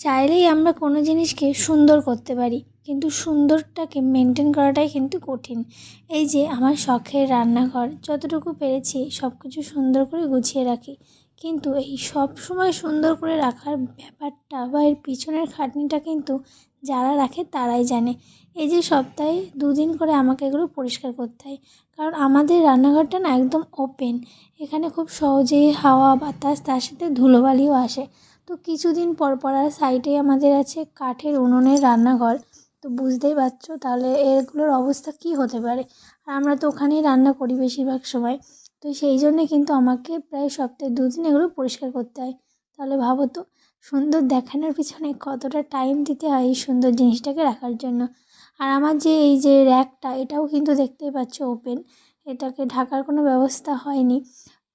চাইলেই আমরা কোনো জিনিসকে সুন্দর করতে পারি, কিন্তু সুন্দরটাকে মেনটেন করাটাই কিন্তু কঠিন। এই যে আমার শখের রান্নাঘর, যতটুকু পেরেছি সব কিছু সুন্দর করে গুছিয়ে রাখি, কিন্তু এই সব সময় সুন্দর করে রাখার ব্যাপারটা বা এর পিছনের খাটনিটা কিন্তু যারা রাখে তারাই জানে। এই যে সপ্তাহে 2 দিন করে আমাকে এগুলো পরিষ্কার করতে হয়, কারণ আমাদের রান্নাঘরটা না একদম ওপেন। এখানে খুব সহজেই হাওয়া বাতাস, তার সাথে ধুলোবালিও আসে। তো কিছুদিন পর পর আর সাইডে আমাদের আছে কাঠের উনুনের রান্নাঘর। তো বুঝতেই পারছো তাহলে এগুলোর অবস্থা কী হতে পারে। আর আমরা তো ওখানেই রান্না করি বেশিরভাগ সময়। তো সেই জন্যে কিন্তু আমাকে প্রায় সপ্তাহে 2 দিন এগুলো পরিষ্কার করতে হয়। তাহলে ভাবো তো, সুন্দর দেখানোর পিছনে কতটা টাইম দিতে হয় এই সুন্দর জিনিসটাকে রাখার জন্য। আর আমার যে এই যে র্যাকটা, এটাও কিন্তু দেখতেই পাচ্ছো ওপেন। এটাকে ঢাকার কোনো ব্যবস্থা হয়নি।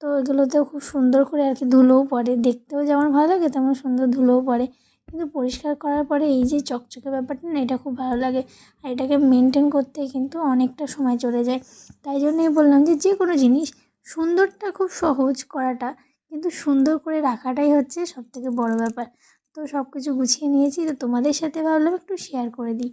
তো এগুলোতেও খুব সুন্দর করে আর কি ধুলোও পড়ে, দেখতেও যেমন ভালো লাগে তেমন সুন্দর ধুলোও পড়ে। কিন্তু পরিষ্কার করার পরে এই যে চকচকে ব্যাপারটা না, এটা খুব ভালো লাগে। আর এটাকে মেনটেন করতে কিন্তু অনেকটা সময় চলে যায়। তাই জন্যই বললাম যে যে কোনো জিনিস সুন্দরটা খুব সহজ করাটা, কিন্তু সুন্দর করে রাখাটাই হচ্ছে সবথেকে বড় ব্যাপার। তো সব কিছু গুছিয়ে নিয়েছি, তো তোমাদের সাথে ভাবলাম একটু শেয়ার করে দিই।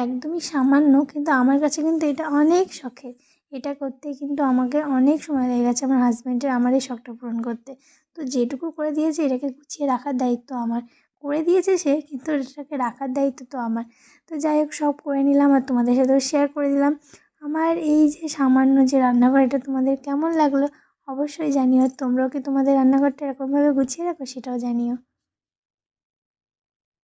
একদমই সামান্য, কিন্তু আমার কাছে কিন্তু এটা অনেক শখের। এটা করতে কিন্তু আমাকে অনেক সময় লেগে গেছে আমার হাজব্যান্ডের আমার এই শখটা পূরণ করতে। তো যেটুকু করে দিয়েছে এটাকে গুছিয়ে রাখার দায়িত্ব আমার। করে দিয়েছে সে, কিন্তু এটাকে রাখার দায়িত্ব তো আমার। তো যাই হোক, সব করে নিলাম আর তোমাদের সাথেও শেয়ার করে দিলাম। আমার এই যে সামান্য যে রান্নাঘর, এটা তোমাদের কেমন লাগলো অবশ্যই জানিও। আর তোমরাও কি তোমাদের রান্নাঘরটা এরকমভাবে গুছিয়ে রাখো সেটাও জানিও।